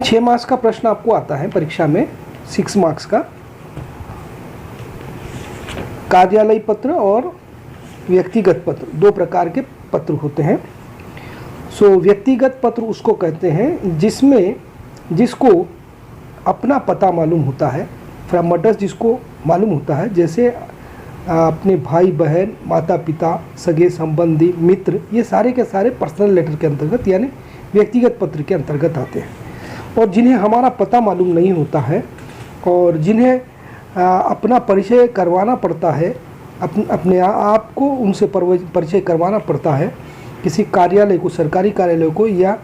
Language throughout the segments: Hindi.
6 मार्क्स का प्रश्न आपको आता है परीक्षा में, 6 मार्क्स का। कार्यालय पत्र और व्यक्तिगत पत्र, 2 प्रकार के पत्र होते हैं। व्यक्तिगत पत्र उसको कहते हैं जिसको अपना पता मालूम होता है, फ्रॉम एड्रेस जिसको मालूम होता है, जैसे अपने भाई बहन, माता पिता, सगे संबंधी, मित्र, ये सारे के सारे पर्सनल लेटर के अंतर्गत यानी व्यक्तिगत पत्र के अंतर्गत आते हैं। और जिन्हें हमारा पता मालूम नहीं होता है और जिन्हें अपना परिचय करवाना पड़ता है, अपने आप को उनसे परिचय करवाना पड़ता है, किसी कार्यालय को, सरकारी कार्यालय को या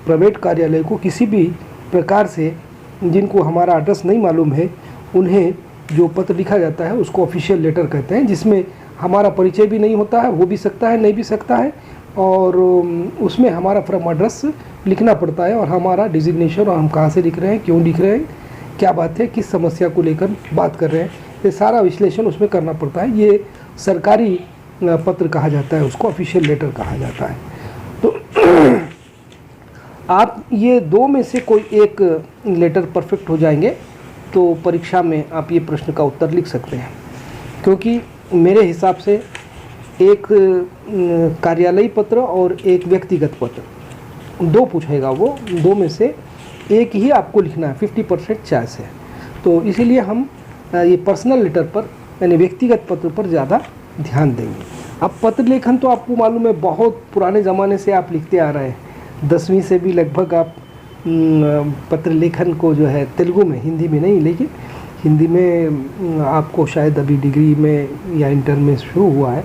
प्राइवेट कार्यालय को, किसी भी प्रकार से जिनको हमारा एड्रेस नहीं मालूम है, उन्हें जो पत्र लिखा जाता है उसको ऑफिशियल लेटर कहते हैं, जिसमें हमारा परिचय भी नहीं होता है, हो भी सकता है, नहीं भी सकता है, और उसमें हमारा फ्रॉम एड्रेस लिखना पड़ता है और हमारा डिजिग्नेशन और हम कहाँ से लिख रहे हैं, क्यों लिख रहे हैं, क्या बात है, किस समस्या को लेकर बात कर रहे हैं, ये सारा विश्लेषण उसमें करना पड़ता है। ये सरकारी पत्र कहा जाता है, उसको ऑफिशियल लेटर कहा जाता है। तो आप ये 2 में से कोई एक लेटर परफेक्ट हो जाएंगे तो परीक्षा में आप ये प्रश्न का उत्तर लिख सकते हैं, क्योंकि मेरे हिसाब से एक कार्यालयी पत्र और एक व्यक्तिगत पत्र 2 पूछेगा, वो 2 में से एक ही आपको लिखना है, 50% चांस है। तो इसीलिए हम ये पर्सनल लेटर पर यानी व्यक्तिगत पत्र पर ज़्यादा ध्यान देंगे। अब पत्र लेखन तो आपको मालूम है बहुत पुराने ज़माने से आप लिखते आ रहे हैं, 10वीं से भी लगभग आप पत्र लेखन को जो है तेलुगु में, हिंदी में नहीं, लेकिन हिंदी में आपको शायद अभी डिग्री में या इंटर में शुरू हुआ है,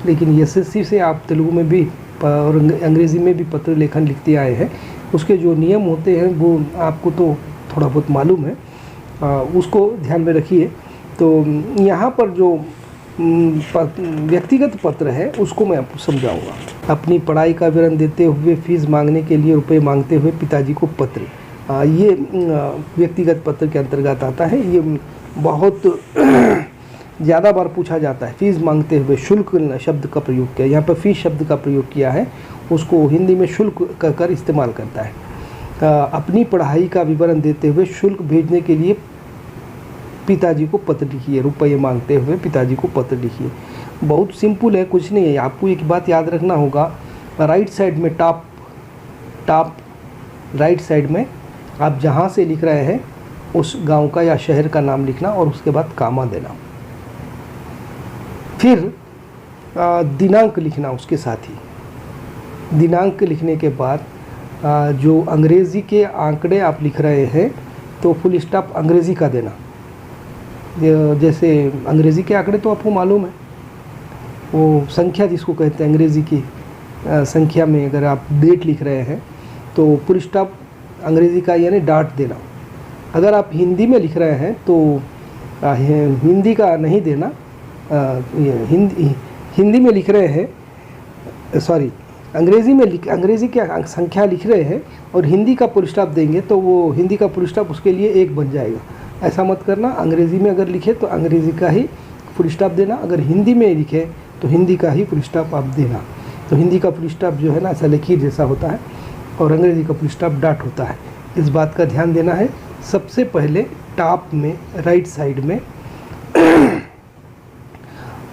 लेकिन एसएससी से आप तेलुगु में भी और अंग्रेज़ी में भी पत्र लेखन लिखते आए हैं। उसके जो नियम होते हैं वो आपको तो थोड़ा बहुत मालूम है, उसको ध्यान में रखिए। तो यहाँ पर जो व्यक्तिगत पत्र है उसको मैं आपको समझाऊंगा। अपनी पढ़ाई का विवरण देते हुए फीस मांगने के लिए रुपए मांगते हुए पिताजी को पत्र, ये व्यक्तिगत पत्र के अंतर्गत आता है। ये बहुत ज़्यादा बार पूछा जाता है। फीस मांगते हुए शुल्क शब्द का प्रयोग किया, यहाँ पर फीस शब्द का प्रयोग किया है, उसको हिंदी में शुल्क कहकर इस्तेमाल करता है। अपनी पढ़ाई का विवरण देते हुए शुल्क भेजने के लिए पिताजी को पत्र लिखिए, रुपये मांगते हुए पिताजी को पत्र लिखिए। बहुत सिंपल है, कुछ नहीं है। आपको एक बात याद रखना होगा, राइट साइड में टॉप राइट साइड में आप जहाँ से लिख रहे हैं उस गांव का या शहर का नाम लिखना और उसके बाद कामा देना, फिर दिनांक लिखना उसके साथ ही। दिनांक लिखने के बाद जो अंग्रेज़ी के आंकड़े आप लिख रहे हैं तो फुल स्टॉप अंग्रेज़ी का देना। जैसे अंग्रेज़ी के आंकड़े तो आपको मालूम है, वो संख्या जिसको कहते हैं अंग्रेज़ी की संख्या में अगर आप डेट लिख रहे हैं तो फुल स्टॉप अंग्रेज़ी का यानी डॉट देना। अगर आप हिंदी में लिख रहे हैं तो हिंदी का नहीं देना, हिंदी में लिख रहे हैं, सॉरी अंग्रेज़ी की संख्या लिख रहे हैं और हिंदी का फुल स्टॉप देंगे तो वो हिंदी का फुल स्टॉप उसके लिए 1 बन जाएगा। ऐसा मत करना। अंग्रेज़ी में अगर लिखे तो अंग्रेज़ी का ही फुल स्टॉप देना, अगर हिंदी में लिखे तो हिंदी का ही फुल स्टॉप आप देना। तो हिंदी का फुल स्टॉप जो है ना ऐसा लकीर जैसा होता है और अंग्रेज़ी का फुल स्टॉप डॉट होता है। इस बात का ध्यान देना है। सबसे पहले टॉप में राइट साइड में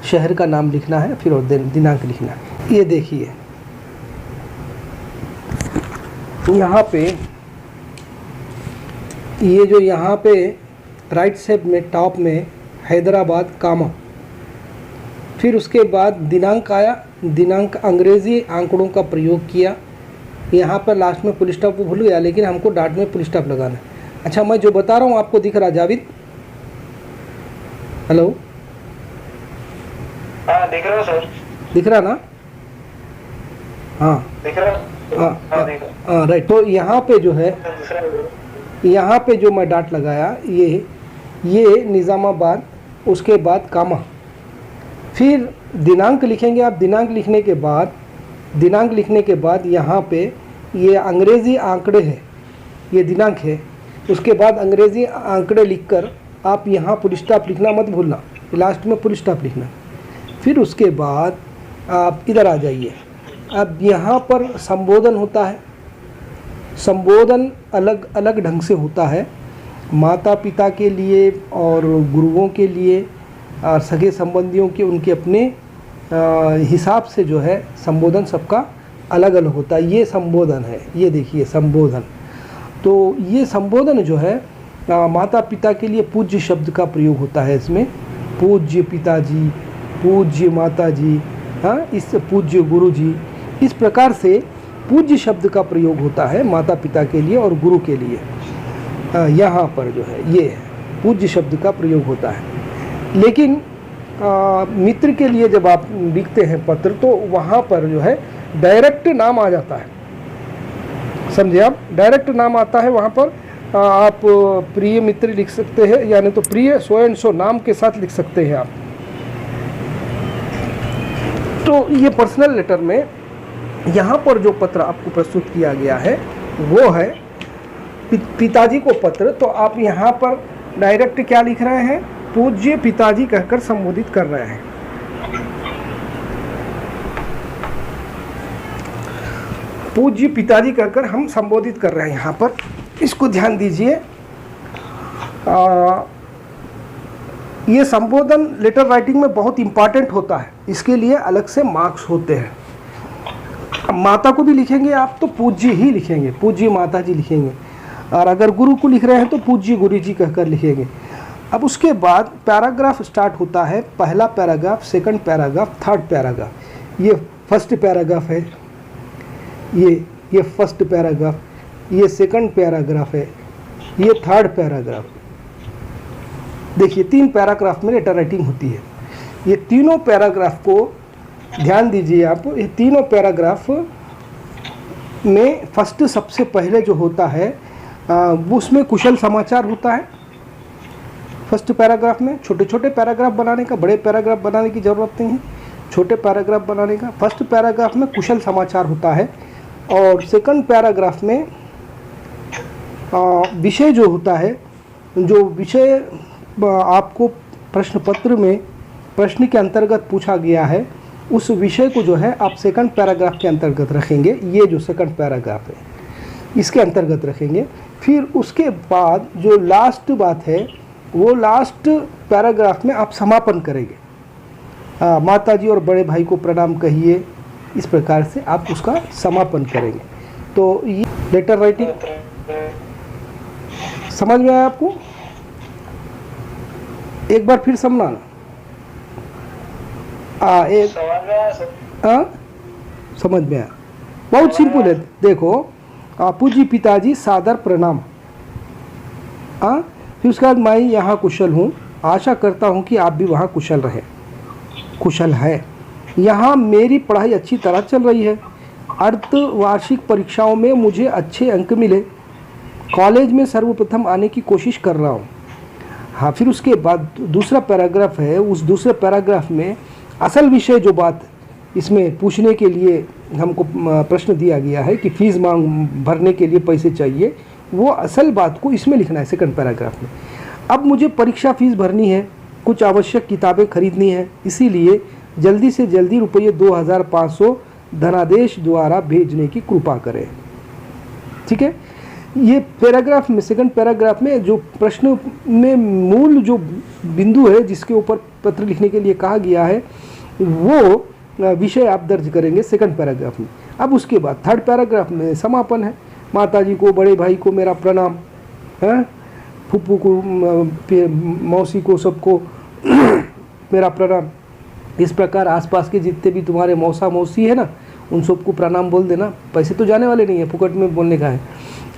शहर का नाम लिखना है, फिर और दिनांक लिखना है। ये देखिए यहाँ पे, ये जो यहाँ पे राइट साइड में टॉप में हैदराबाद कामा, फिर उसके बाद दिनांक आया, दिनांक अंग्रेज़ी आंकड़ों का प्रयोग किया। यहाँ पर लास्ट में फुल स्टॉप भूल गया, लेकिन हमको डॉट में फुल स्टॉप लगाना है। अच्छा, मैं जो बता रहा हूँ आपको दिख रहा जाविद? हेलो, हाँ दिख रहा सर। दिख रहा ना? हाँ दिख रहा। हाँ राइट। तो यहाँ पे जो है, यहाँ पे जो मैं डॉट लगाया ये निज़ामाबाद, उसके बाद कामा, फिर दिनांक लिखेंगे आप। दिनांक लिखने के बाद यहाँ पे ये अंग्रेज़ी आंकड़े है, ये दिनांक है। उसके बाद अंग्रेज़ी आंकड़े लिखकर आप यहाँ फुल स्टॉप लिखना मत भूलना, लास्ट में फुल स्टॉप लिखना। फिर उसके बाद आप इधर आ जाइए। अब यहाँ पर संबोधन होता है, संबोधन अलग अलग ढंग से होता है। माता पिता के लिए और गुरुओं के लिए और सगे संबंधियों के उनके अपने हिसाब से जो है संबोधन सबका अलग अलग होता है। ये संबोधन है, ये देखिए संबोधन। तो ये संबोधन जो है माता पिता के लिए पूज्य शब्द का प्रयोग होता है। इसमें पूज्य पिताजी, पूज्य माता जी, हाँ, इस पूज्य गुरु जी, इस प्रकार से पूज्य शब्द का प्रयोग होता है माता पिता के लिए और गुरु के लिए। यहाँ पर जो है ये पूज्य शब्द का प्रयोग होता है। लेकिन मित्र के लिए जब आप लिखते हैं पत्र तो वहाँ पर जो है डायरेक्ट नाम आ जाता है, समझे आप, डायरेक्ट नाम आता है वहाँ पर। आप प्रिय मित्र लिख सकते हैं, यानी तो प्रिय सो एंड सो नाम के साथ लिख सकते हैं आप। तो ये पर्सनल लेटर में यहाँ पर जो पत्र आपको प्रस्तुत किया गया है वो है पिताजी को पत्र। तो आप यहाँ पर डायरेक्ट क्या लिख रहे हैं, पूज्य पिताजी कहकर संबोधित कर रहे हैं। पूज्य पिताजी कहकर हम संबोधित कर रहे हैं यहाँ पर, इसको ध्यान दीजिए। ये संबोधन लेटर राइटिंग में बहुत इंपॉर्टेंट होता है, इसके लिए अलग से मार्क्स होते हैं। अब माता को भी लिखेंगे आप तो पूज्य ही लिखेंगे, पूज्य माता जी लिखेंगे, और अगर गुरु को लिख रहे हैं तो पूज्य गुरु जी कहकर लिखेंगे। अब उसके बाद पैराग्राफ स्टार्ट होता है, पहला paragraph, second paragraph, third paragraph. ये फर्स्ट पैराग्राफ है, ये फर्स्ट पैराग्राफ, ये सेकंड पैराग्राफ है, ये थर्ड पैराग्राफ। देखिए 3 पैराग्राफ में लेटर राइटिंग होती है। ये तीनों पैराग्राफ को ध्यान दीजिए आप। ये तीनों पैराग्राफ में फर्स्ट सबसे पहले जो होता है उसमें कुशल समाचार होता है। फर्स्ट पैराग्राफ में छोटे छोटे पैराग्राफ बनाने का, बड़े पैराग्राफ बनाने की ज़रूरत नहीं है, छोटे पैराग्राफ बनाने का। फर्स्ट पैराग्राफ में कुशल समाचार होता है और सेकंड पैराग्राफ में विषय जो होता है, जो विषय आपको प्रश्न पत्र में प्रश्न के अंतर्गत पूछा गया है, उस विषय को जो है आप सेकंड पैराग्राफ के अंतर्गत रखेंगे। ये जो सेकंड पैराग्राफ है इसके अंतर्गत रखेंगे। फिर उसके बाद जो लास्ट बात है वो लास्ट पैराग्राफ में आप समापन करेंगे। माताजी और बड़े भाई को प्रणाम कहिए, इस प्रकार से आप उसका समापन करेंगे। तो ये लेटर राइटिंग समझ में आया आपको? एक बार फिर समझना। समझ में आया, बहुत सिंपल है। देखो पूज्य पिताजी सादर प्रणाम। फिर उसके बाद मैं यहाँ कुशल हूँ, आशा करता हूँ कि आप भी वहाँ कुशल रहें। कुशल है। यहाँ मेरी पढ़ाई अच्छी तरह चल रही है। अर्धवार्षिक परीक्षाओं में मुझे अच्छे अंक मिले। कॉलेज में सर्वप्रथम आने की कोशिश कर रहा हूँ। हाँ, फिर उसके बाद दूसरा पैराग्राफ है। उस दूसरे पैराग्राफ में असल विषय जो बात इसमें पूछने के लिए हमको प्रश्न दिया गया है कि फीस भरने के लिए पैसे चाहिए, वो असल बात को इसमें लिखना है सेकंड पैराग्राफ में। अब मुझे परीक्षा फीस भरनी है, कुछ आवश्यक किताबें खरीदनी है, इसीलिए जल्दी से जल्दी रुपये 2500 धनादेश द्वारा भेजने की कृपा करें। ठीक है। ये पैराग्राफ में, सेकंड पैराग्राफ में जो प्रश्न में मूल जो बिंदु है जिसके ऊपर पत्र लिखने के लिए कहा गया है वो विषय आप दर्ज करेंगे सेकंड पैराग्राफ में। अब उसके बाद थर्ड पैराग्राफ में समापन है। माताजी को, बड़े भाई को मेरा प्रणाम, है फूफू को, मौसी को, सबको मेरा प्रणाम। इस प्रकार आसपास के जितने भी तुम्हारे मौसा मौसी है ना, उन सबको प्रणाम बोल देना। पैसे तो जाने वाले नहीं है, फुकट में बोलने का है।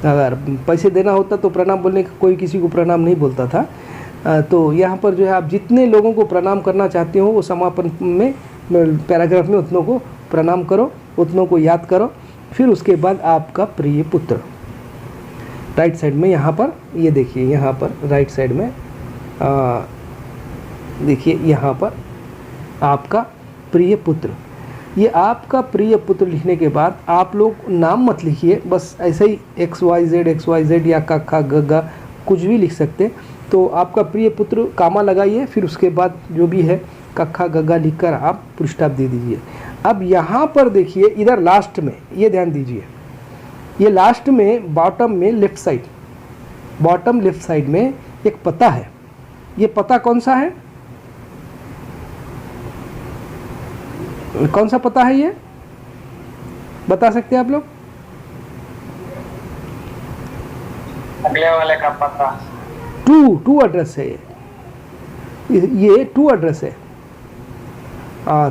अगर पैसे देना होता तो प्रणाम बोलने का कोई किसी को प्रणाम नहीं बोलता था। तो यहाँ पर जो है आप जितने लोगों को प्रणाम करना चाहते हो वो समापन में पैराग्राफ में उतनों को प्रणाम करो, उतनों को याद करो। फिर उसके बाद आपका प्रिय पुत्र राइट साइड में, यहाँ पर ये देखिए, यहाँ पर राइट साइड में देखिए, यहाँ पर आपका प्रिय पुत्र। ये आपका प्रिय पुत्र लिखने के बाद आप लोग नाम मत लिखिए, बस ऐसे ही XYZ या का ग कुछ भी लिख सकते। तो आपका प्रिय पुत्र कामा लगाइए, फिर उसके बाद जो भी है कखा गगा लिखकर आप पुष्टाप दे दीजिए। अब यहाँ पर देखिए, इधर लास्ट में ये ध्यान दीजिए, ये लास्ट में बॉटम में left side, bottom left side में एक पता है। ये पता कौन सा है? कौन सा पता है ये? बता सकते हैं आप लोग? अगले वाले का पता। टू एड्रेस है ये टू एड्रेस है।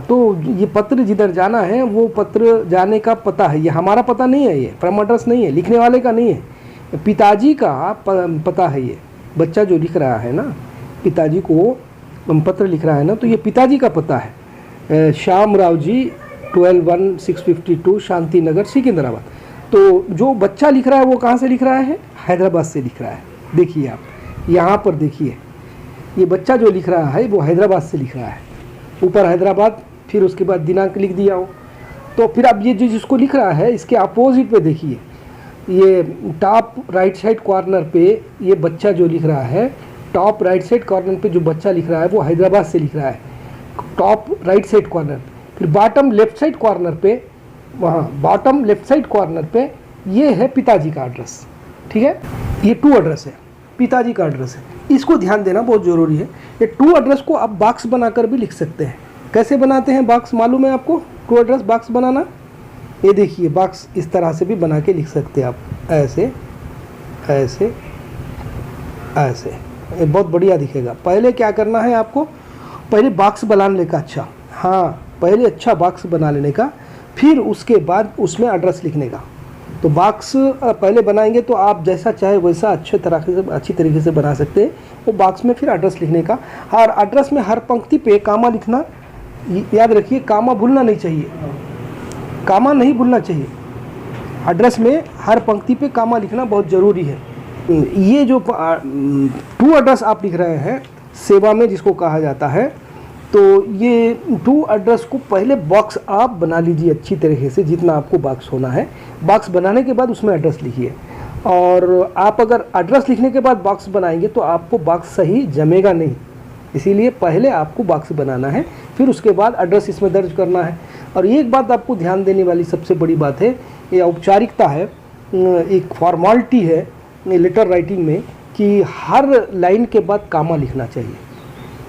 तो ये पत्र जिधर जाना है वो पत्र जाने का पता है। ये हमारा पता नहीं है, ये परम एड्रेस नहीं है, लिखने वाले का नहीं है, पिताजी का पता है। ये बच्चा जो लिख रहा है ना, पिताजी को पत्र लिख रहा है ना, तो ये पिताजी का पता है। श्याम राव जी 12/1/652 शांति नगर सिकंदराबाद। तो जो बच्चा लिख रहा है वो कहाँ से लिख रहा है? हैदराबाद से लिख रहा है। देखिए आप यहाँ पर देखिए, ये बच्चा जो लिख रहा है वो हैदराबाद से लिख रहा है। ऊपर हैदराबाद, फिर उसके बाद दिनांक लिख दिया हो। तो फिर अब ये जो जिसको लिख रहा है इसके अपोजिट पे देखिए, ये टॉप राइट साइड कॉर्नर पे ये बच्चा जो लिख रहा है, टॉप राइट साइड कॉर्नर पे जो बच्चा लिख रहा है वो हैदराबाद से लिख रहा है, टॉप राइट साइड कॉर्नर। फिर बॉटम लेफ्ट साइड कॉर्नर पे, वहाँ बॉटम लेफ्ट साइड कॉर्नर पे ये है पिताजी का एड्रेस। ठीक है, ये टू एड्रेस है, पिताजी का एड्रेस है। इसको ध्यान देना बहुत ज़रूरी है। ये टू एड्रेस को आप बॉक्स बनाकर भी लिख सकते हैं। कैसे बनाते हैं बॉक्स मालूम है आपको? टू एड्रेस बॉक्स बनाना, ये देखिए बॉक्स इस तरह से भी बना के लिख सकते हैं आप, ऐसे ऐसे ऐसे, ये बहुत बढ़िया दिखेगा। पहले क्या करना है आपको? पहले बॉक्स बना लेने का, अच्छा हाँ, पहले अच्छा बॉक्स बना लेने का, फिर उसके बाद उसमें एड्रेस लिखने का। तो बॉक्स पहले बनाएंगे तो आप जैसा चाहे वैसा अच्छी तरीके से बना सकते हैं। वो बॉक्स में फिर एड्रेस लिखने का, और एड्रेस में हर पंक्ति पे कामा लिखना, याद रखिए कामा भूलना नहीं चाहिए, कामा नहीं भूलना चाहिए। एड्रेस में हर पंक्ति पे कामा लिखना बहुत ज़रूरी है। ये जो टू एड्रेस आप लिख रहे हैं सेवा में जिसको कहा जाता है, तो ये टू एड्रेस को पहले बॉक्स आप बना लीजिए अच्छी तरीके से, जितना आपको बॉक्स होना है। बॉक्स बनाने के बाद उसमें एड्रेस लिखिए। और आप अगर एड्रेस लिखने के बाद बॉक्स बनाएंगे तो आपको बॉक्स सही जमेगा नहीं, इसीलिए पहले आपको बॉक्स बनाना है, फिर उसके बाद एड्रेस इसमें दर्ज करना है। और एक बात आपको ध्यान देने वाली सबसे बड़ी बात है, ये औपचारिकता है, एक फॉर्मालिटी है लेटर राइटिंग में, कि हर लाइन के बाद कामा लिखना चाहिए,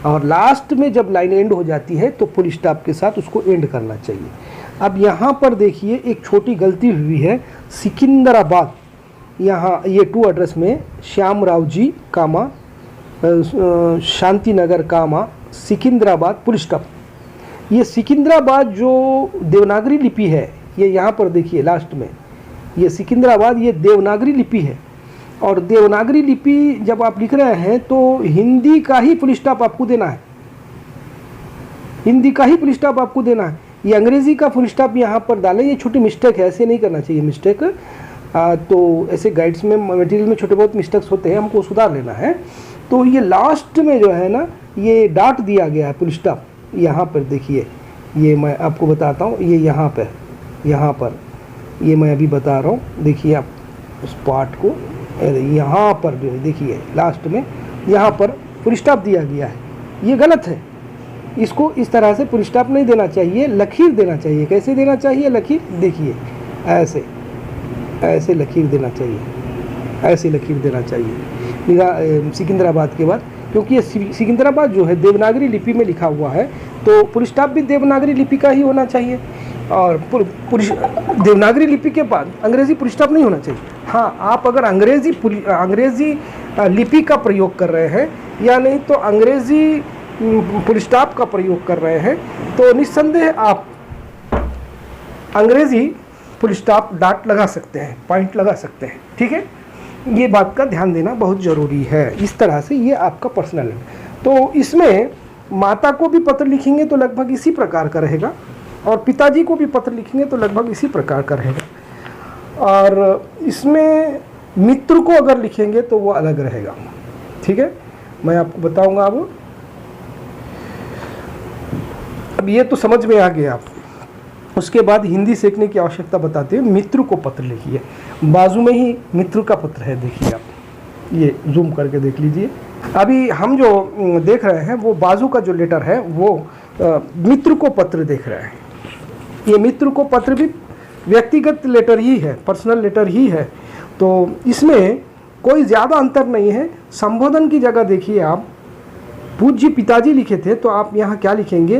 और लास्ट में जब लाइन एंड हो जाती है तो फुल स्टॉप के साथ उसको एंड करना चाहिए। अब यहाँ पर देखिए एक छोटी गलती हुई है, सिकंदराबाद, यहाँ ये टू एड्रेस में श्याम राव जी कामा शांति नगर कामा सिकंदराबाद फुल स्टॉप। ये सिकंदराबाद जो देवनागरी लिपि है, ये यहाँ पर देखिए लास्ट में, ये सिकंदराबाद ये देवनागरी लिपि है। और देवनागरी लिपि जब आप लिख रहे हैं तो हिंदी का ही फुल स्टॉप आपको देना है, हिंदी का ही फुल स्टॉप आपको देना है। ये अंग्रेज़ी का फुल स्टॉप यहाँ पर डालें, ये छोटी मिस्टेक है, ऐसे नहीं करना चाहिए मिस्टेक। तो ऐसे गाइड्स में मटेरियल में छोटे बहुत मिस्टेक्स होते हैं, हमको सुधार लेना है। तो ये लास्ट में जो है ना, ये डॉट दिया गया है फुल स्टॉप, यहाँ पर देखिए, ये मैं आपको बताता हूँ, ये यहाँ पर ये मैं अभी बता रहा हूँ, देखिए आप उस पार्ट को, यहाँ पर जो है देखिए लास्ट में यहाँ पर फुल स्टॉप दिया गया है, ये गलत है। इसको इस तरह से फुल स्टॉप नहीं देना चाहिए, लकीर देना चाहिए। कैसे देना चाहिए लकीर? देखिए ऐसे ऐसे लकीर देना चाहिए, ऐसे लकीर देना चाहिए सिकंदराबाद के बाद, क्योंकि ये सिकंदराबाद जो है देवनागरी लिपि में लिखा हुआ है, तो फुल स्टॉप भी देवनागरी लिपि का ही होना चाहिए। और देवनागरी लिपि के बाद अंग्रेज़ी फुल स्टॉप नहीं होना चाहिए। हाँ, आप अगर अंग्रेज़ी लिपि का प्रयोग कर रहे हैं या नहीं तो अंग्रेज़ी फुल स्टॉप का प्रयोग कर रहे हैं, तो निस्संदेह आप अंग्रेज़ी फुल स्टॉप डॉट लगा सकते हैं, पॉइंट लगा सकते हैं। ठीक है, ये बात का ध्यान देना बहुत ज़रूरी है। इस तरह से ये आपका पर्सनल है। तो इसमें माता को भी पत्र लिखेंगे तो लगभग इसी प्रकार का रहेगा, और पिताजी को भी पत्र लिखेंगे तो लगभग इसी प्रकार का रहेगा। और इसमें मित्र को अगर लिखेंगे तो वो अलग रहेगा। ठीक है, मैं आपको बताऊंगा। अब ये तो समझ में आ गया आप। उसके बाद हिंदी सीखने की आवश्यकता बताते हुए मित्र को पत्र लिखिए। बाजू में ही मित्र का पत्र है, देखिए आप, ये जूम करके देख लीजिए। अभी हम जो देख रहे हैं वो बाजू का जो लेटर है वो मित्र को पत्र देख रहे हैं। ये मित्र को पत्र भी व्यक्तिगत लेटर ही है, पर्सनल लेटर ही है। तो इसमें कोई ज़्यादा अंतर नहीं है। संबोधन की जगह देखिए आप, पूज्य पिताजी लिखे थे तो आप यहाँ क्या लिखेंगे,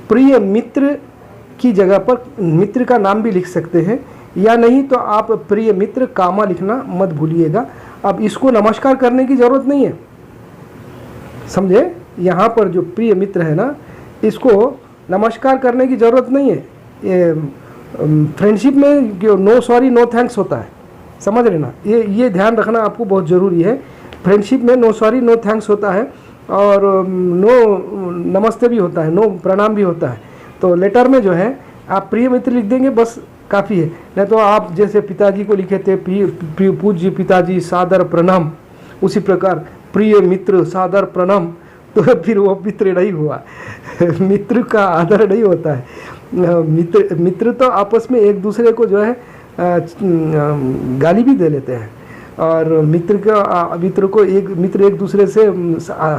प्रिय मित्र की जगह पर मित्र का नाम भी लिख सकते हैं, या नहीं तो आप प्रिय मित्र कामा लिखना मत भूलिएगा। अब इसको नमस्कार करने की ज़रूरत नहीं है, समझे। यहाँ पर जो प्रिय मित्र है ना, इसको नमस्कार करने की ज़रूरत नहीं है। ये फ्रेंडशिप में जो नो सॉरी नो थैंक्स होता है, समझ रहे ना, ये ध्यान रखना आपको बहुत ज़रूरी है। फ्रेंडशिप में नो सॉरी नो थैंक्स होता है, और नो नमस्ते भी होता है, नो प्रणाम भी होता है। तो लेटर में जो है आप प्रिय मित्र लिख देंगे, बस काफ़ी है। नहीं तो आप जैसे पिताजी को लिखे थे पूज्य पिताजी सादर प्रणाम, उसी प्रकार प्रिय मित्र सादर प्रणाम, तो फिर वो मित्र नहीं हुआ मित्र का आदर नहीं होता है। मित्र तो आपस में एक दूसरे को जो है गाली भी दे लेते हैं, और मित्र को एक दूसरे से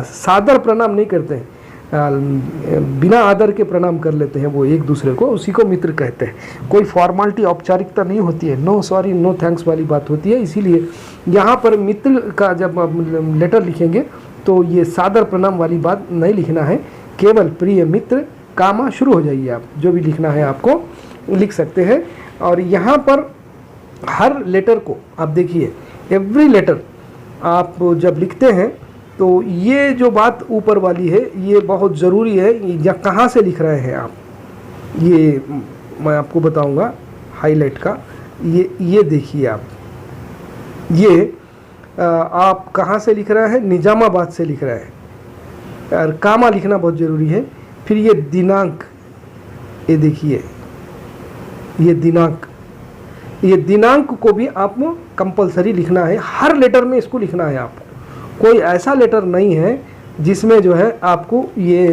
सादर प्रणाम नहीं करते हैं, बिना आदर के प्रणाम कर लेते हैं वो एक दूसरे को, उसी को मित्र कहते हैं। कोई फॉर्मालिटी औपचारिकता नहीं होती है, नो सॉरी नो थैंक्स वाली बात होती है। इसीलिए यहाँ पर मित्र का जब लेटर लिखेंगे तो ये सादर प्रणाम वाली बात नहीं लिखना है, केवल प्रिय मित्र कामा शुरू हो जाइए। आप जो भी लिखना है आपको लिख सकते हैं। और यहाँ पर हर लेटर को आप देखिए, एवरी लेटर आप जब लिखते हैं तो ये जो बात ऊपर वाली है ये बहुत ज़रूरी है। या कहाँ से लिख रहे हैं आप, ये मैं आपको बताऊंगा हाईलाइट का। ये देखिए आप, ये आप कहाँ से लिख रहे हैं, निजामाबाद से लिख रहे हैं, और कामा लिखना बहुत ज़रूरी है। फिर ये दिनांक, ये देखिए ये दिनांक को भी आप कंपलसरी लिखना है, हर लेटर में इसको लिखना है आपको। कोई ऐसा लेटर नहीं है जिसमें जो है आपको ये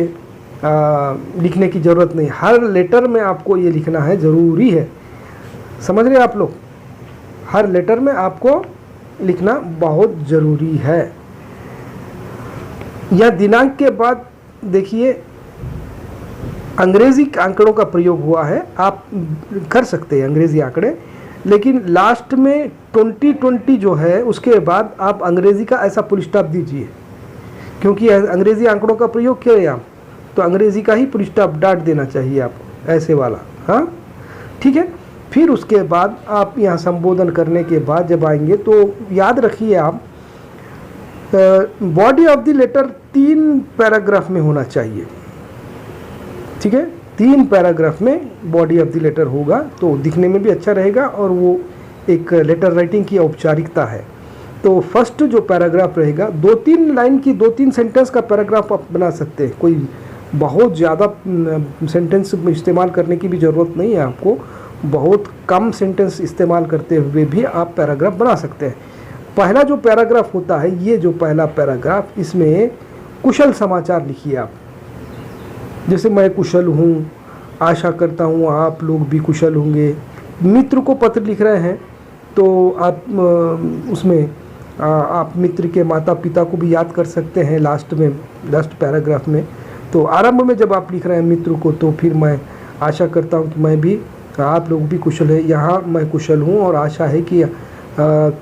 लिखने की ज़रूरत नहीं, हर लेटर में आपको ये लिखना है, ज़रूरी है। समझ रहे आप लोग, हर लेटर में आपको लिखना बहुत ज़रूरी है। या दिनांक के बाद देखिए अंग्रेज़ी आंकड़ों का प्रयोग हुआ है, आप कर सकते हैं अंग्रेज़ी आंकड़े, लेकिन लास्ट में 2020 जो है उसके बाद आप अंग्रेज़ी का ऐसा फुल स्टॉप दीजिए, क्योंकि अंग्रेज़ी आंकड़ों का प्रयोग किया है आप, तो अंग्रेज़ी का ही फुल स्टॉप डाट देना चाहिए आपको, ऐसे वाला। हाँ ठीक है। फिर उसके बाद आप यहाँ संबोधन करने के बाद जब आएंगे तो याद रखिए आप, body of the letter 3 paragraph में होना चाहिए, ठीक है। 3 पैराग्राफ में बॉडी ऑफ द लेटर होगा तो दिखने में भी अच्छा रहेगा, और वो एक लेटर राइटिंग की औपचारिकता है। तो फर्स्ट जो पैराग्राफ रहेगा, 2-3 लाइन की 2-3 सेंटेंस का पैराग्राफ आप बना सकते हैं, कोई बहुत ज़्यादा सेंटेंस इस्तेमाल करने की भी ज़रूरत नहीं है आपको, बहुत कम सेंटेंस इस्तेमाल करते हुए भी आप पैराग्राफ बना सकते हैं। पहला जो पैराग्राफ होता है, ये जो पहला पैराग्राफ, इसमें कुशल समाचार लिखिए आप, जैसे मैं कुशल हूँ, आशा करता हूँ आप लोग भी कुशल होंगे। मित्र को पत्र लिख रहे हैं तो आप उसमें आप मित्र के माता पिता को भी याद कर सकते हैं लास्ट में, लास्ट पैराग्राफ में। तो आरंभ में जब आप लिख रहे हैं मित्र को, तो फिर मैं आशा करता हूँ कि मैं भी, आप लोग भी कुशल है, यहाँ मैं कुशल हूँ और आशा है कि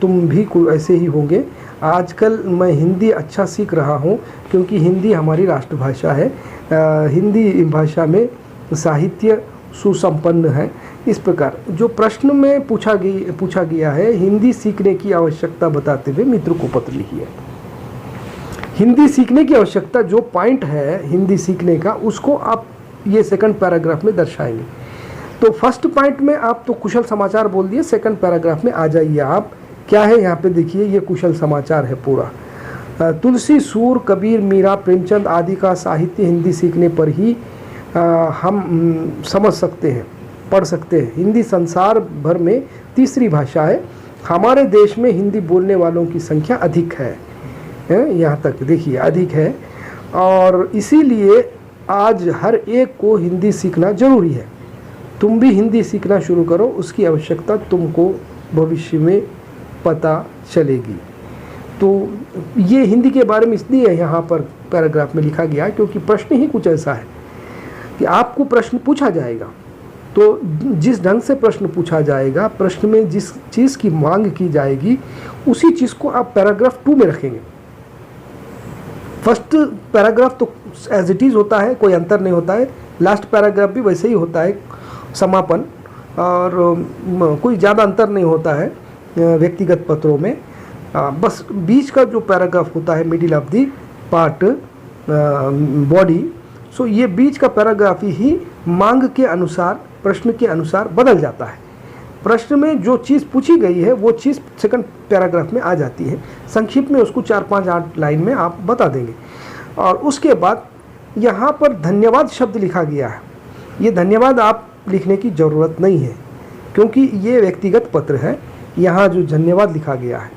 तुम भी ऐसे ही होंगे। आजकल मैं हिंदी अच्छा सीख रहा हूँ क्योंकि हिंदी हमारी राष्ट्रभाषा है। हिंदी भाषा में साहित्य सुसंपन्न है। इस प्रकार जो प्रश्न में पूछा गया है, हिंदी सीखने की आवश्यकता बताते हुए मित्र को पत्र लिखिए। हिंदी सीखने की आवश्यकता, जो पॉइंट है हिंदी सीखने का, उसको आप ये सेकंड पैराग्राफ में दर्शाएंगे। तो फर्स्ट पॉइंट में आप तो कुशल समाचार बोल दिए, सेकंड पैराग्राफ में आ जाइए आप, क्या है यहाँ पे देखिए, ये कुशल समाचार है पूरा। तुलसी, सूर, कबीर, मीरा, प्रेमचंद आदि का साहित्य हिंदी सीखने पर ही हम समझ सकते हैं, पढ़ सकते हैं। हिंदी संसार भर में तीसरी भाषा है। हमारे देश में हिंदी बोलने वालों की संख्या अधिक है, यहाँ तक देखिए अधिक है, और इसीलिए आज हर एक को हिंदी सीखना जरूरी है। तुम भी हिंदी सीखना शुरू करो, उसकी आवश्यकता तुमको भविष्य में पता चलेगी। तो ये हिंदी के बारे में इसलिए यहाँ पर पैराग्राफ में लिखा गया क्योंकि प्रश्न ही कुछ ऐसा है कि आपको प्रश्न पूछा जाएगा तो जिस ढंग से प्रश्न पूछा जाएगा, प्रश्न में जिस चीज़ की मांग की जाएगी, उसी चीज़ को आप पैराग्राफ 2 में रखेंगे। फर्स्ट पैराग्राफ तो एज इट इज़ होता है, कोई अंतर नहीं होता है। लास्ट पैराग्राफ भी वैसे ही होता है, समापन, और कोई ज़्यादा अंतर नहीं होता है व्यक्तिगत पत्रों में। बस बीच का जो पैराग्राफ होता है, middle of the part body, so ये बीच का पैराग्राफ ही मांग के अनुसार, प्रश्न के अनुसार बदल जाता है। प्रश्न में जो चीज़ पूछी गई है वो चीज़ सेकंड पैराग्राफ में आ जाती है। संक्षिप्त में उसको 4-5-8 लाइन में आप बता देंगे। और उसके बाद यहाँ पर धन्यवाद शब्द लिखा गया है। ये धन्यवाद आप लिखने की ज़रूरत नहीं है, क्योंकि ये व्यक्तिगत पत्र है। यहाँ जो धन्यवाद लिखा गया है,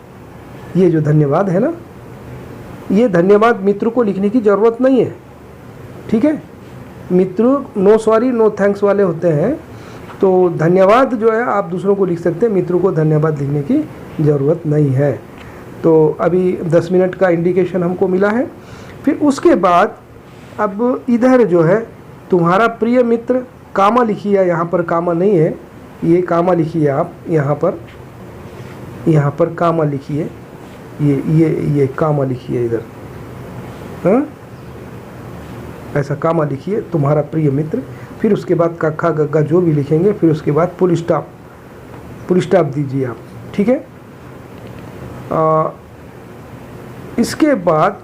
ये जो धन्यवाद है ना, ये धन्यवाद मित्र को लिखने की ज़रूरत नहीं है, ठीक है। मित्र नो सॉरी नो थैंक्स वाले होते हैं, तो धन्यवाद जो है आप दूसरों को लिख सकते हैं, मित्रों को धन्यवाद लिखने की ज़रूरत नहीं है। तो अभी 10 मिनट का इंडिकेशन हमको मिला है। फिर उसके बाद अब इधर जो है तुम्हारा प्रिय मित्र, कामा लिखिए, यहाँ पर कामा नहीं है, ये कामा लिखिए आप, यहाँ पर कामा लिखिए, ये कामा लिखिए इधर, हाँ, ऐसा कामा लिखिए, तुम्हारा प्रिय मित्र। फिर उसके बाद कक्का गग्गा जो भी लिखेंगे, फिर उसके बाद फुल स्टॉप दीजिए आप, ठीक है। इसके बाद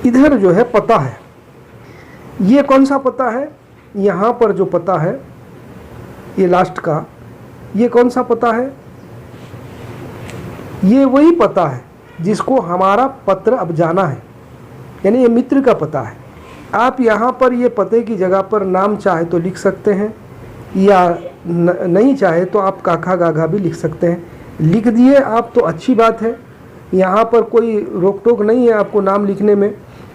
इधर जो है पता है, ये कौन सा पता है, यहाँ पर जो पता है ये लास्ट का, ये कौन सा पता है, ये वही पता है जिसको हमारा पत्र अब जाना है, यानी ये मित्र का पता है। आप यहाँ पर ये पते की जगह पर नाम चाहे तो लिख सकते हैं, या नहीं चाहे तो आप काका गागा भी लिख सकते हैं। लिख दिए आप तो अच्छी बात है, यहाँ पर कोई रोक टोक नहीं है आपको नाम लिखने में।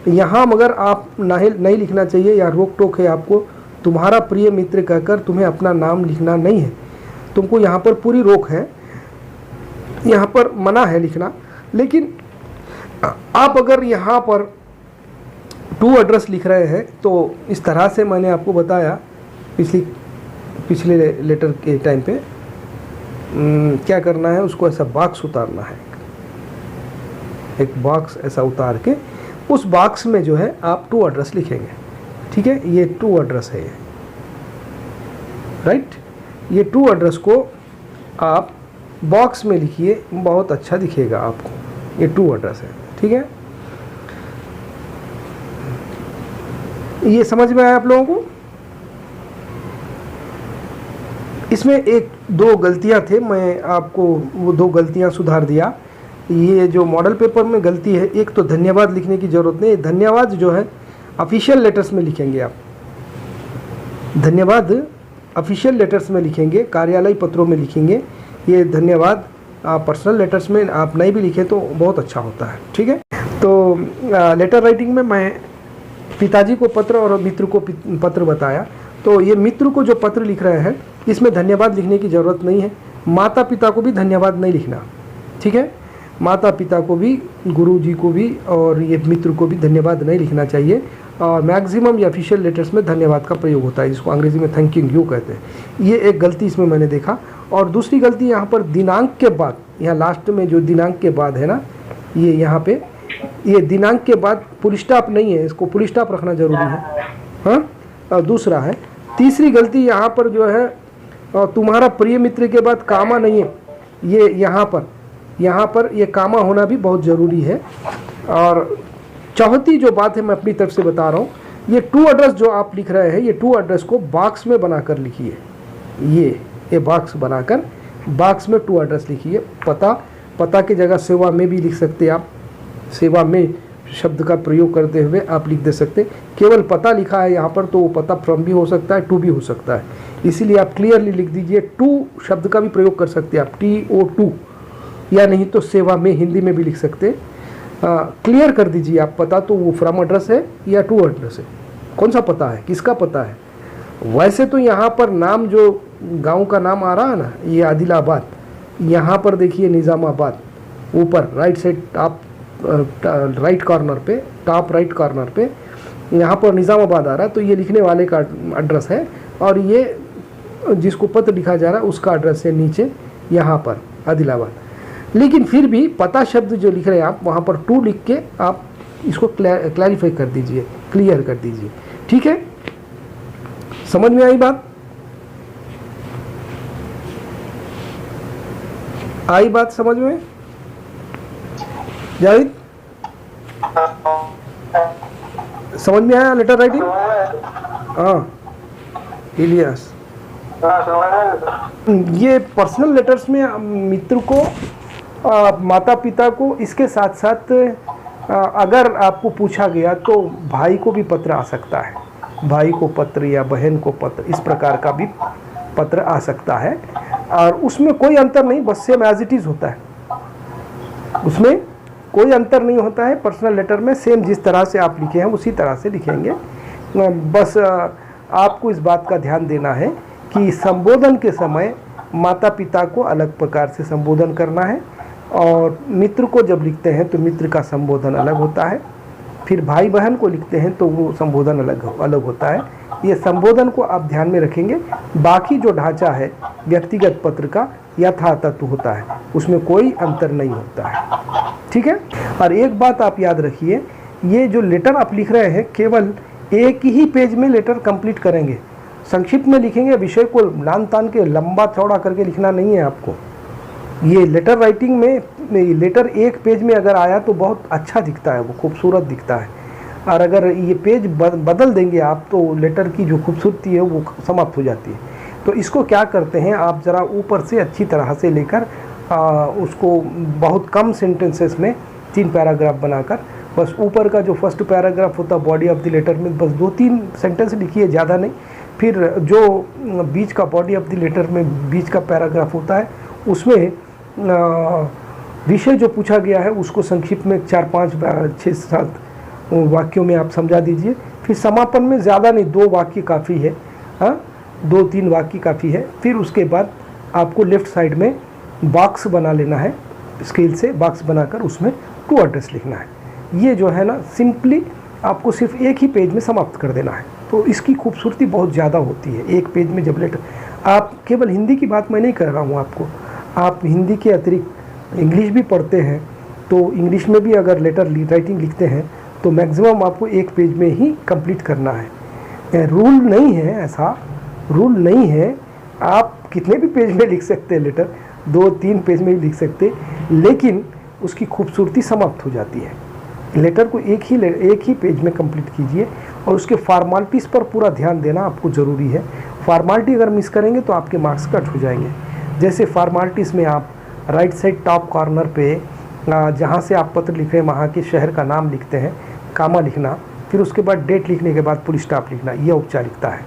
यहाँ मगर आप नहीं लिखना चाहिए, या रोक टोक है आपको, तुम्हारा प्रिय मित्र कहकर तुम्हें अपना नाम लिखना नहीं है, तुमको यहाँ पर पूरी रोक है, यहाँ पर मना है लिखना। लेकिन आप अगर यहाँ पर टू एड्रेस लिख रहे हैं तो इस तरह से मैंने आपको बताया पिछले लेटर के टाइम पे क्या करना है, उसको ऐसा बॉक्स उतारना है, एक बॉक्स ऐसा उतार के उस बॉक्स में जो है आप टू एड्रेस लिखेंगे, ठीक है। ये टू एड्रेस है, राइट। ये टू एड्रेस को आप बॉक्स में लिखिए, बहुत अच्छा दिखेगा आपको। ये टू एड्रेस है, ठीक है। ये समझ में आया आप लोगों को? इसमें 1-2 गलतियां थे, मैं आपको वो 2 गलतियां सुधार दिया। ये जो मॉडल पेपर में गलती है, एक तो धन्यवाद लिखने की ज़रूरत नहीं, धन्यवाद जो है ऑफिशियल लेटर्स में लिखेंगे आप, धन्यवाद ऑफिशियल लेटर्स में लिखेंगे, कार्यालय पत्रों में लिखेंगे। ये धन्यवाद पर्सनल लेटर्स में आप नहीं भी लिखें तो बहुत अच्छा होता है, ठीक है। तो लेटर राइटिंग में मैं पिताजी को पत्र और मित्र को पत्र बताया। तो ये मित्र को जो पत्र लिख रहे हैं इसमें धन्यवाद लिखने की ज़रूरत नहीं है। माता पिता को भी धन्यवाद नहीं लिखना, ठीक है। माता पिता को भी, गुरु जी को भी और ये मित्र को भी धन्यवाद नहीं लिखना चाहिए। और मैक्सिमम या ऑफिशियल लेटर्स में धन्यवाद का प्रयोग होता है, जिसको अंग्रेजी में थैंकिंग यू कहते हैं। ये एक गलती इसमें मैंने देखा। और दूसरी गलती यहाँ पर दिनांक के बाद, यहाँ लास्ट में जो दिनांक के बाद है ना, ये यहाँ पे ये दिनांक के बाद फुल स्टॉप नहीं है, इसको फुल स्टॉप रखना जरूरी है, हाँ। और दूसरा है, तीसरी गलती यहाँ पर जो है तुम्हारा प्रिय मित्र के बाद कामा नहीं है, ये यहाँ पर ये कामा होना भी बहुत ज़रूरी है। और चौथी जो बात है मैं अपनी तरफ से बता रहा हूँ, ये टू एड्रेस जो आप लिख रहे हैं, ये टू एड्रेस को बॉक्स में बनाकर लिखिए। ये बॉक्स बनाकर बॉक्स में टू एड्रेस लिखिए। पता की जगह सेवा में भी लिख सकते हैं आप, सेवा में शब्द का प्रयोग करते हुए आप लिख दे सकते। केवल पता लिखा है यहाँ पर तो वो पता फ्रॉम भी हो सकता है, टू भी हो सकता है, इसीलिए आप क्लियरली लिख दीजिए। टू शब्द का भी प्रयोग कर सकते हैं आप, TO2, या नहीं तो सेवा में हिंदी में भी लिख सकते हैं। क्लियर कर दीजिए आप पता, तो वो फ्रॉम एड्रेस है या टू एड्रेस है, कौन सा पता है, किसका पता है। वैसे तो यहाँ पर नाम जो गांव का नाम आ रहा है ना, ये आदिलाबाद, यहाँ पर देखिए निज़ामाबाद, ऊपर right side top right corner पे, टॉप राइट कॉर्नर पे यहाँ पर निज़ामाबाद आ रहा है, तो ये लिखने वाले का एड्रेस है, और ये जिसको पत्र लिखा जा रहा है उसका एड्रेस है नीचे यहाँ पर आदिलाबाद। लेकिन फिर भी पता शब्द जो लिख रहे हैं आप वहाँ पर 2 लिख के आप इसको क्लैरिफाई कर दीजिए, क्लियर कर दीजिए। ठीक है, समझ में आई बात? आई बात समझ में जाहिद? समझ में आया लेटर राइटिंग? हाँ इलियास, ये पर्सनल लेटर्स में मित्र को, माता पिता को, इसके साथ साथ अगर आपको पूछा गया तो भाई को भी पत्र आ सकता है, भाई को पत्र या बहन को पत्र, इस प्रकार का भी पत्र आ सकता है। और उसमें कोई अंतर नहीं, बस सेम एज इट इज़ होता है, उसमें कोई अंतर नहीं होता है। पर्सनल लेटर में सेम जिस तरह से आप लिखे हैं उसी तरह से लिखेंगे। बस आपको इस बात का ध्यान देना है कि संबोधन के समय माता पिता को अलग प्रकार से संबोधन करना है, और मित्र को जब लिखते हैं तो मित्र का संबोधन अलग होता है, फिर भाई बहन को लिखते हैं तो वो संबोधन अलग होता है। ये संबोधन को आप ध्यान में रखेंगे। बाकी जो ढांचा है व्यक्तिगत पत्र का यथातथ होता है, उसमें कोई अंतर नहीं होता है। ठीक है, और एक बात आप याद रखिए, ये जो लेटर आप लिख रहे हैं केवल एक ही पेज में लेटर कंप्लीट करेंगे, संक्षिप्त में लिखेंगे, विषय को लान तान के लंबा चौड़ा करके लिखना नहीं है आपको। ये लेटर राइटिंग में लेटर एक पेज में अगर आया तो बहुत अच्छा दिखता है, वो खूबसूरत दिखता है, और अगर ये पेज बदल देंगे आप तो लेटर की जो खूबसूरती है वो समाप्त हो जाती है। तो इसको क्या करते हैं आप, ज़रा ऊपर से अच्छी तरह से लेकर उसको बहुत कम सेंटेंसेस में 3 पैराग्राफ बनाकर, बस ऊपर का जो फर्स्ट पैराग्राफ होता है बॉडी ऑफ द लेटर में बस 2-3 सेंटेंस लिखिए, ज़्यादा नहीं। फिर जो बीच का बॉडी ऑफ द लेटर में बीच का पैराग्राफ होता है उसमें विषय जो पूछा गया है उसको संक्षिप्त में 4-5-6-7 वाक्यों में आप समझा दीजिए। फिर समापन में ज़्यादा नहीं, 2 वाक्य काफ़ी है, हाँ 2-3 वाक्य काफ़ी है। फिर उसके बाद आपको लेफ़्ट साइड में बॉक्स बना लेना है, स्केल से बॉक्स बनाकर उसमें टू एड्रेस लिखना है। ये जो है ना सिंपली आपको सिर्फ एक ही पेज में समाप्त कर देना है, तो इसकी खूबसूरती बहुत ज़्यादा होती है। एक पेज में जब लेटर, आप केवल हिंदी की बात मैं नहीं कर रहा हूँ आपको, आप हिंदी के अतिरिक्त इंग्लिश भी पढ़ते हैं तो इंग्लिश में भी अगर लेटर राइटिंग लिखते हैं तो मैक्सिमम आपको एक पेज में ही कंप्लीट करना है। रूल नहीं है, ऐसा रूल नहीं है, आप कितने भी पेज में लिख सकते हैं लेटर, 2-3 पेज में भी लिख सकते, लेकिन उसकी खूबसूरती समाप्त हो जाती है। लेटर को एक ही पेज में कंप्लीट कीजिए, और उसके फॉर्मेलिटीज़ पर पूरा ध्यान देना आपको ज़रूरी है। फॉर्मेलिटी अगर मिस करेंगे तो आपके मार्क्स कट हो जाएंगे। जैसे फॉर्मेलिटीज़ में आप राइट साइड टॉप कॉर्नर पे जहाँ से आप पत्र लिख रहे हैं वहाँ के शहर का नाम लिखते हैं, कामा लिखना, फिर उसके बाद डेट लिखने के बाद फुल स्टॉप लिखना, यह औपचारिकता है।